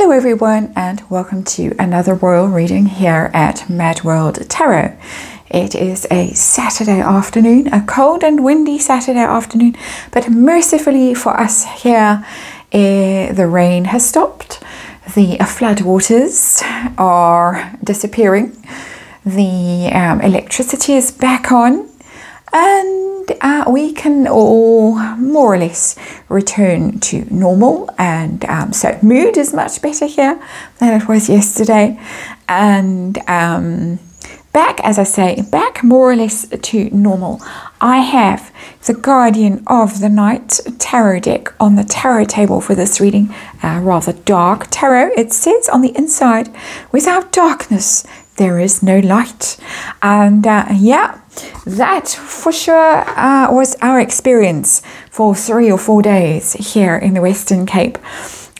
Hello everyone, and welcome to another royal reading here at MadWorldTarot. It is a Saturday afternoon, a cold and windy Saturday afternoon, but mercifully for us here, the rain has stopped. The floodwaters are disappearing. The electricity is back on, and we can all more or less return to normal, and so mood is much better here than it was yesterday, and back, as I say, back more or less to normal. I have the Guardian of the Night tarot deck on the tarot table for this reading, rather dark tarot. It says on the inside, without darkness there is no light. And yeah, that for sure was our experience for 3 or 4 days here in the Western Cape,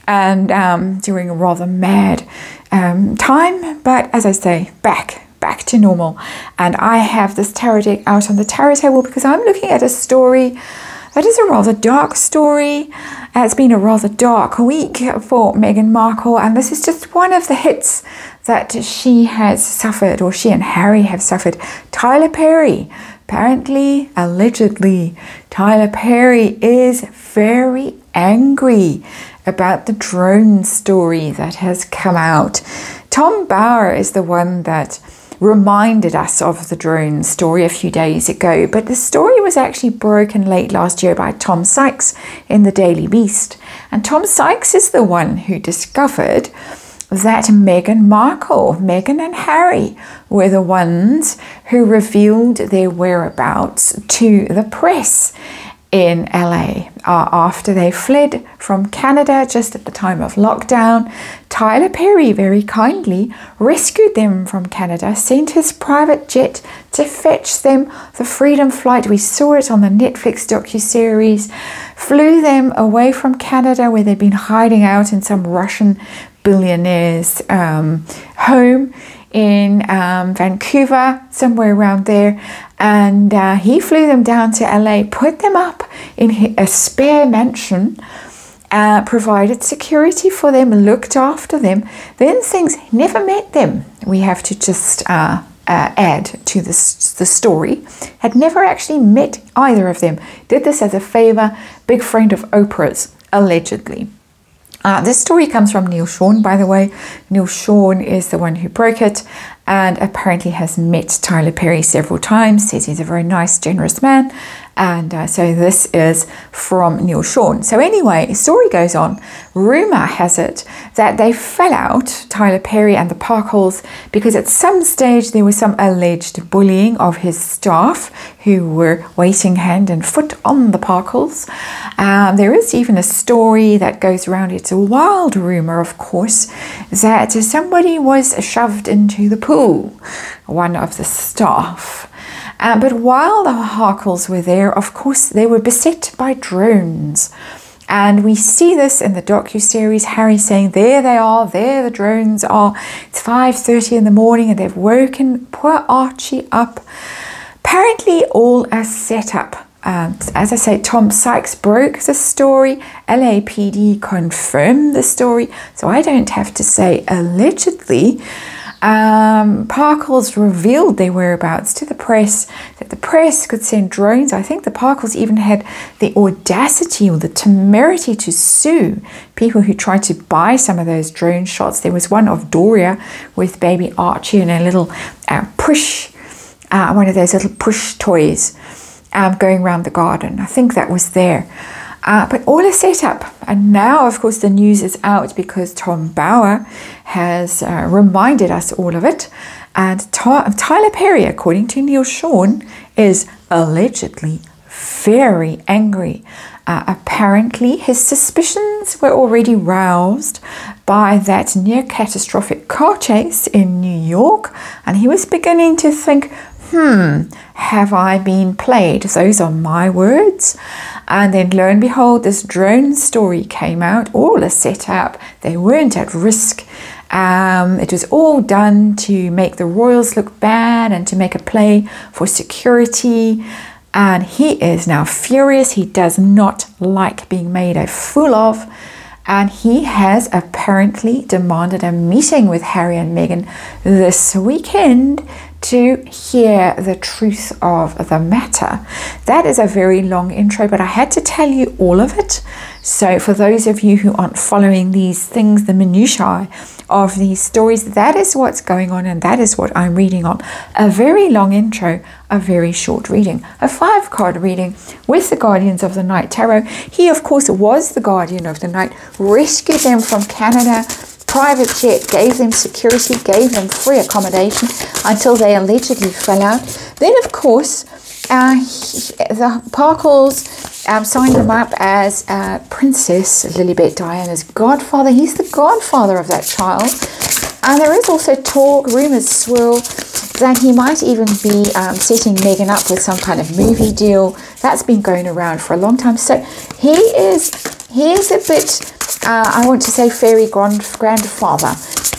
and during a rather mad time, but as I say, back to normal. And I have this tarot deck out on the tarot table because I'm looking at a story that is a rather dark story. It's been a rather dark week for Meghan Markle, and this is just one of the hits that she has suffered, or she and Harry have suffered. Tyler Perry, apparently, allegedly, Tyler Perry is very angry about the drone story that has come out. Tom Bauer is the one that reminded us of the drone story a few days ago, but the story was actually broken late last year by Tom Sykes in the Daily Beast. And Tom Sykes is the one who discovered that Meghan and Harry were the ones who revealed their whereabouts to the press in LA after they fled from Canada just at the time of lockdown. Tyler Perry very kindly rescued them from Canada, sent his private jet to fetch them the Freedom Flight. We saw it on the Netflix docuseries. Flew them away from Canada, where they'd been hiding out in some Russian billionaire's home in Vancouver, somewhere around there, and he flew them down to LA, put them up in a spare mansion, provided security for them, looked after them. Then things, never met them. We have to just add to the story. Had never actually met either of them. Did this as a favor. Big friend of Oprah's, allegedly. This story comes from Neil Sean, by the way. Neil Sean is the one who broke it, and apparently has met Tyler Perry several times, says he's a very nice, generous man. And so this is from Neil Sean. So anyway, story goes on. Rumor has it that they fell out, Tyler Perry and the Parkles, because at some stage there was some alleged bullying of his staff who were waiting hand and foot on the Parkles. There is even a story that goes around, it's a wild rumor of course, that somebody was shoved into the pool, one of the staff. But while the Harkles were there, of course, they were beset by drones. And we see this in the docuseries, Harry saying, there they are, there the drones are. It's 5:30 in the morning and they've woken poor Archie up. Apparently all a setup. As I say, Tom Sykes broke the story. LAPD confirmed the story. So I don't have to say allegedly. Parkles revealed their whereabouts to the press, that the press could send drones. I think the Parkles even had the audacity or the temerity to sue people who tried to buy some of those drone shots. There was one of Doria with baby Archie and a little push, one of those little push toys going around the garden. I think that was there. But all is set up, and now of course the news is out because Tom Bauer has reminded us all of it, and Tyler Perry, according to Neil Sean, is allegedly very angry. Apparently his suspicions were already roused by that near catastrophic car chase in New York, and he was beginning to think, have I been played? Those are my words. And then lo and behold, this drone story came out, all a setup. They weren't at risk. It was all done to make the royals look bad and to make a play for security. And he is now furious. He does not like being made a fool of. And he has apparently demanded a meeting with Harry and Meghan this weekend to hear the truth of the matter. That is a very long intro, but I had to tell you all of it. So for those of you who aren't following these things, the minutiae of these stories, that is what's going on, and that is what I'm reading on. A very long intro, a very short reading, a 5-card reading with the Guardians of the Night Tarot. He, of course, was the Guardian of the Night, rescued them from Canada, private jet, gave them security, gave them free accommodation until they allegedly fell out. Then, of course, the Parkles signed him up as Princess Lilibet Diana's godfather. He's the godfather of that child. And there is also talk, rumours swirl, that he might even be setting Meghan up with some kind of movie deal. That's been going around for a long time. So he is a bit, I want to say, fairy grandfather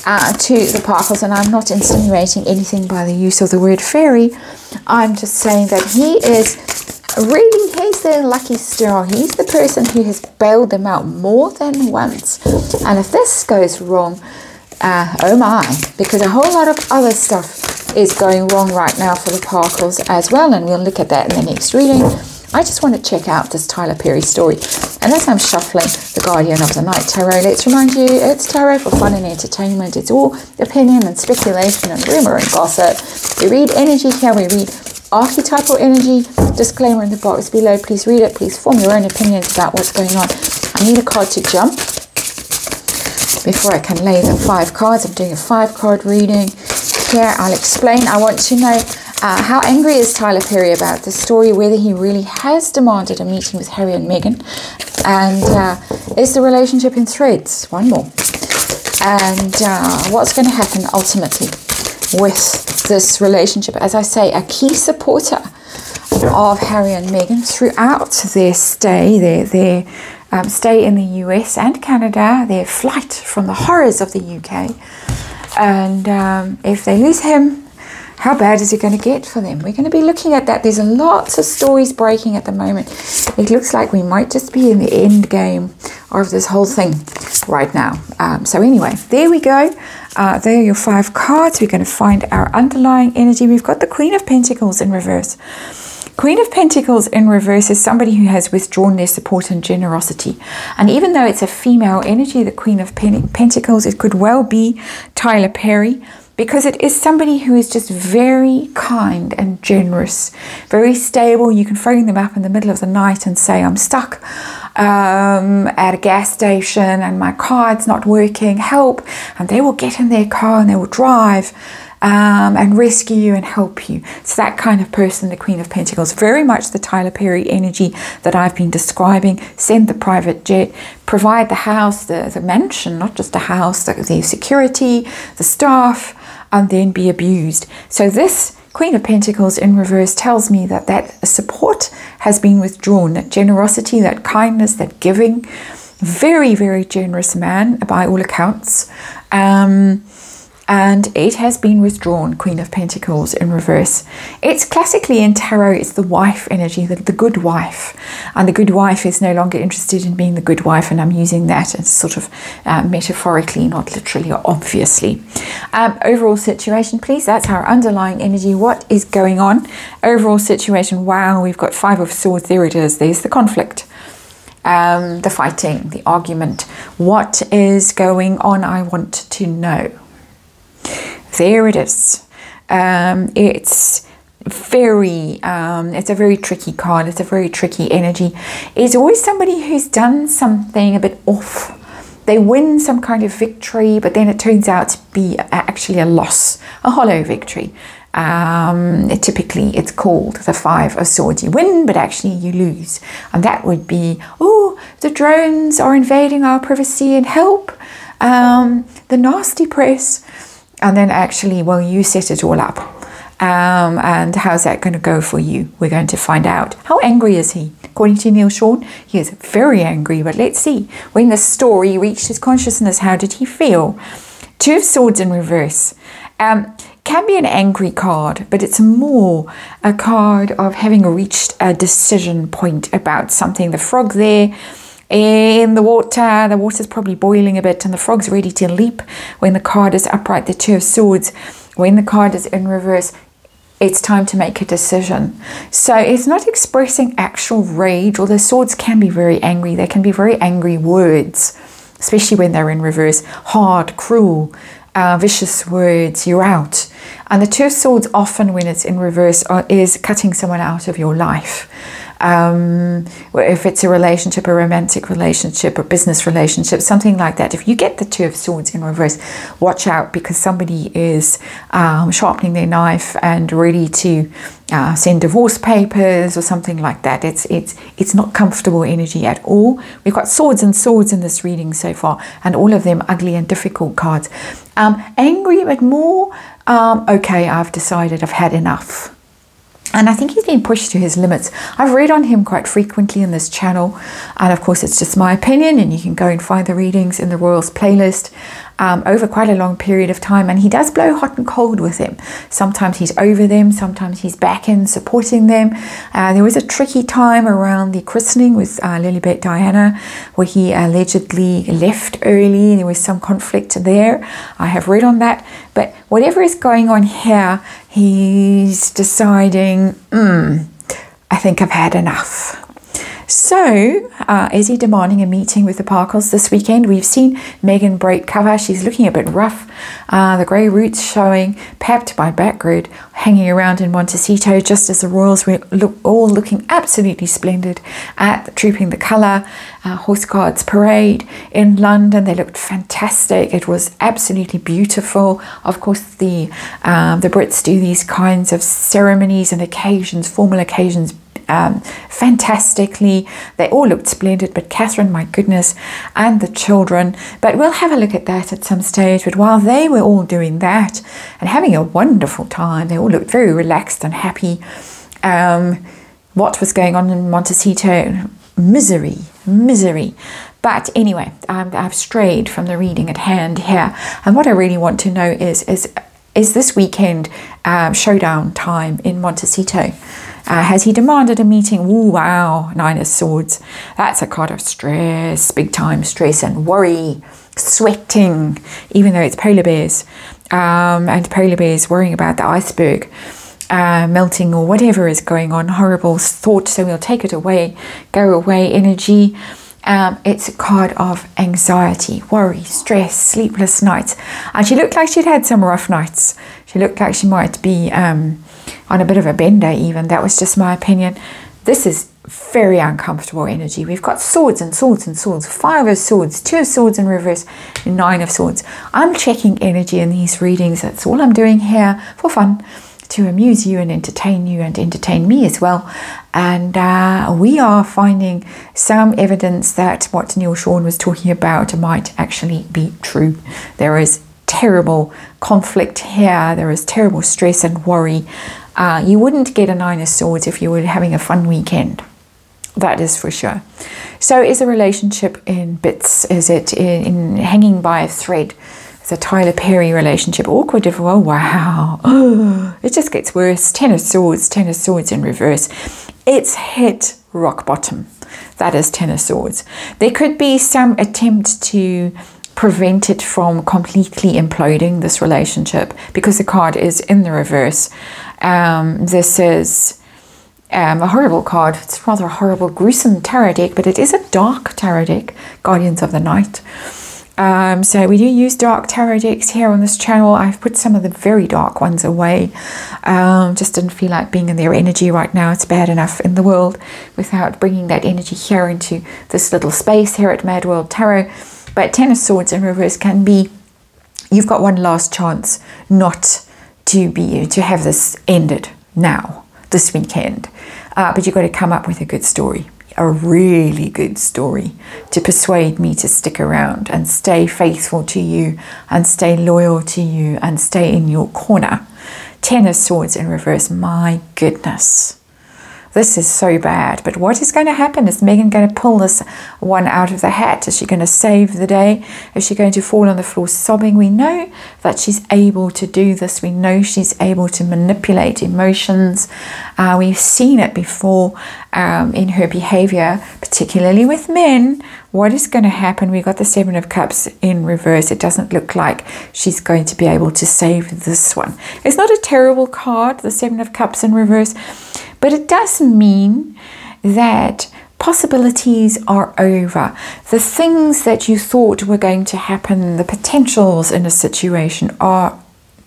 to the Parkles. And I'm not insinuating anything by the use of the word fairy. I'm just saying that he is really, he's their lucky star. He's the person who has bailed them out more than once. And if this goes wrong, oh my, because a whole lot of other stuff is going wrong right now for the Parkles as well, and we'll look at that in the next reading. I just want to check out this Tyler Perry story. And as I'm shuffling the Guardian of the Night Tarot, let's remind you, it's tarot for fun and entertainment. It's all opinion and speculation and rumor and gossip. We read energy here, we read archetypal energy. Disclaimer in the box below, please read it, please form your own opinions about what's going on. I need a card to jump before I can lay the 5 cards. I'm doing a 5-card reading here. I'll explain. I want to know how angry is Tyler Perry about the story, whether he really has demanded a meeting with Harry and Meghan, and is the relationship in threads? One more. And what's going to happen ultimately with this relationship? As I say, a key supporter of Harry and Meghan throughout their stay, their stay in the US and Canada, their flight from the horrors of the UK. And if they lose him, how bad is it going to get for them? We're going to be looking at that. There's lots of stories breaking at the moment. It looks like we might just be in the end game of this whole thing right now. So anyway, there we go. There are your 5 cards. We're going to find our underlying energy. We've got the Queen of Pentacles in reverse. Queen of Pentacles in reverse is somebody who has withdrawn their support and generosity. And even though it's a female energy, the Queen of Pentacles, it could well be Tyler Perry, because it is somebody who is just very kind and generous, very stable. You can phone them up in the middle of the night and say, I'm stuck at a gas station and my card's not working, help. And they will get in their car and they will drive and rescue you and help you. It's that kind of person, the Queen of Pentacles. Very much the Tyler Perry energy that I've been describing. Send the private jet, provide the house, the mansion, not just a house, the security, the staff, and then be abused. So this Queen of Pentacles in reverse tells me that that support has been withdrawn, that generosity, that kindness, that giving. Very, very generous man by all accounts. And it has been withdrawn, Queen of Pentacles in reverse. It's classically in tarot, it's the wife energy, the good wife. And the good wife is no longer interested in being the good wife, and I'm using that as sort of metaphorically, not literally or obviously. Overall situation, please. That's our underlying energy. What is going on? Overall situation, wow, we've got 5 of Swords. There it is. There's the conflict. The fighting, the argument. What is going on? I want to know. There it is. It's a very tricky card. It's a very tricky energy. It's always somebody who's done something a bit off. They win some kind of victory, but then it turns out to be actually a loss, a hollow victory. Typically it's called the 5 of Swords. You win, but actually you lose. And that would be, oh, the drones are invading our privacy and help. The nasty press. And then actually, well, you set it all up. And how's that going to go for you? We're going to find out. How angry is he? According to Neil Sean, he is very angry. But let's see. When the story reached his consciousness, how did he feel? 2 of Swords in reverse. Can be an angry card, but it's more a card of having reached a decision point about something. The frog there in the water's probably boiling a bit and the frog's ready to leap. When the card is upright, the Two of Swords. When the card is in reverse, it's time to make a decision. So it's not expressing actual rage, although swords can be very angry. They can be very angry words, especially when they're in reverse. Hard, cruel, vicious words, you're out. And the Two of Swords often when it's in reverse is cutting someone out of your life. If it's a relationship, a romantic relationship, a business relationship, something like that. If you get the Two of Swords in reverse, watch out, because somebody is sharpening their knife and ready to send divorce papers or something like that. It's not comfortable energy at all. We've got swords and swords in this reading so far, and all of them ugly and difficult cards. Angry, but more okay, I've decided I've had enough. And I think he's been pushed to his limits. I've read on him quite frequently in this channel. And of course, it's just my opinion. And you can go and find the readings in the Royals playlist over quite a long period of time. And he does blow hot and cold with them. Sometimes he's over them. Sometimes he's back in supporting them. There was a tricky time around the christening with Lilibet Diana, where he allegedly left early. There was some conflict there. I have read on that. But whatever is going on here, he's deciding, I think I've had enough. So, is he demanding a meeting with the Parkles this weekend? We've seen Megan break cover. She's looking a bit rough. The grey roots showing, papped by background, hanging around in Montecito, just as the Royals were all looking absolutely splendid at Trooping the Colour Horse Guards Parade in London. They looked fantastic. It was absolutely beautiful. Of course, the Brits do these kinds of ceremonies and occasions, formal occasions, fantastically. They all looked splendid, but Catherine, my goodness, and the children. But we'll have a look at that at some stage. But while they were all doing that and having a wonderful time, they all looked very relaxed and happy. What was going on in Montecito? Misery. But anyway, I've strayed from the reading at hand here. And what I really want to know is this weekend showdown time in Montecito? Has he demanded a meeting? Ooh, wow, Nine of Swords. That's a card of stress, big time stress and worry, sweating, even though it's polar bears. And polar bears worrying about the iceberg melting or whatever is going on. Horrible thought, so we'll take it away, go away energy. It's a card of anxiety, worry, stress, sleepless nights. And she looked like she'd had some rough nights. She looked like she might be on a bit of a bender even. That was just my opinion. This is very uncomfortable energy. We've got swords and swords and swords. Five of Swords, Two of Swords in reverse, Nine of Swords. I'm checking energy in these readings. That's all I'm doing here for fun, to amuse you and entertain me as well. And we are finding some evidence that what Neil Sean was talking about might actually be true. There is terrible conflict here. There is terrible stress and worry. You wouldn't get a Nine of Swords if you were having a fun weekend. That is for sure. So is the relationship in bits? Is it in hanging by a thread? It's a Tyler Perry relationship. Awkward. Oh, wow. Oh, it just gets worse. Ten of Swords in reverse. It's hit rock bottom. That is Ten of Swords. There could be some attempt to prevent it from completely imploding, this relationship, because the card is in the reverse. This is a horrible card. It's rather a horrible, gruesome tarot deck, but it is a dark tarot deck, Guardians of the Night. So we do use dark tarot decks here on this channel. I've put some of the very dark ones away. Just didn't feel like being in their energy right now. It's bad enough in the world without bringing that energy here into this little space here at MadWorldTarot. But Ten of Swords in reverse can be, you've got one last chance not to have this ended now, this weekend. But you've got to come up with a good story, a really good story, to persuade me to stick around and stay faithful to you and stay loyal to you and stay in your corner. Ten of Swords in reverse, my goodness. This is so bad. But what is going to happen? Is Megan going to pull this one out of the hat? Is she going to save the day? Is she going to fall on the floor sobbing? We know that she's able to do this. We know she's able to manipulate emotions. We've seen it before in her behavior, particularly with men. What is going to happen? We got the Seven of Cups in reverse. It doesn't look like she's going to be able to save this one. It's not a terrible card, the Seven of Cups in reverse, but it does mean that possibilities are over. The things that you thought were going to happen, the potentials in a situation are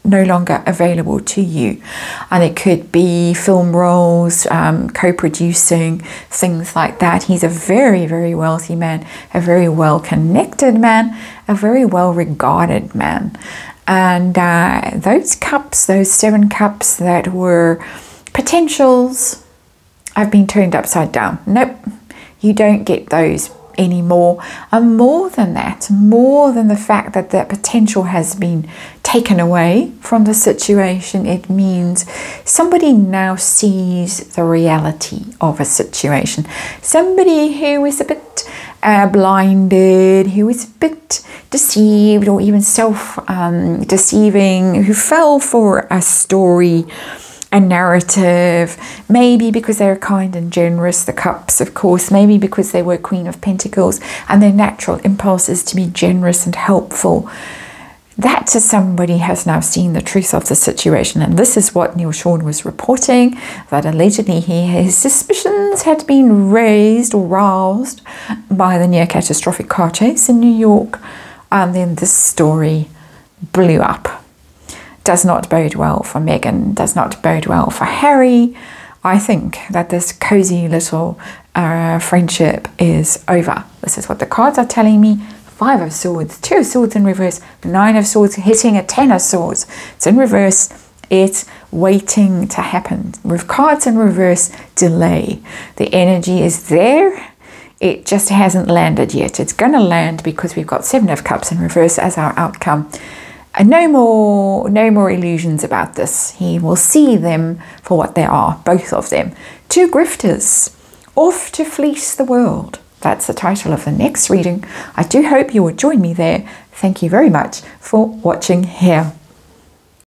no longer available to you. And it could be film roles, co-producing, things like that. He's a very, very wealthy man, a very well-connected man, a very well-regarded man. And those cups, those 7 cups that were potentials, have been turned upside down. Nope, you don't get those anymore. And more than that, more than the fact that that potential has been taken away from the situation, it means somebody now sees the reality of a situation. Somebody who is a bit blinded, who is a bit deceived or even self-deceiving, who fell for a story, a narrative, maybe because they're kind and generous, the cups, of course, maybe because they were Queen of Pentacles and their natural impulse is to be generous and helpful. That to somebody has now seen the truth of the situation, and this is what Neil Sean was reporting, that allegedly his suspicions had been raised or roused by the near catastrophic car chase in New York, and then this story blew up. Does not bode well for Meghan, does not bode well for Harry. I think that this cozy little friendship is over. This is what the cards are telling me. 5 of Swords, 2 of Swords in reverse, 9 of Swords hitting a 10 of Swords. It's in reverse. It's waiting to happen. With cards in reverse, delay. The energy is there. It just hasn't landed yet. It's going to land because we've got 7 of Cups in reverse as our outcome. And no more illusions about this. He will see them for what they are, both of them. 2 grifters, off to fleece the world. That's the title of the next reading. I do hope you will join me there. Thank you very much for watching here.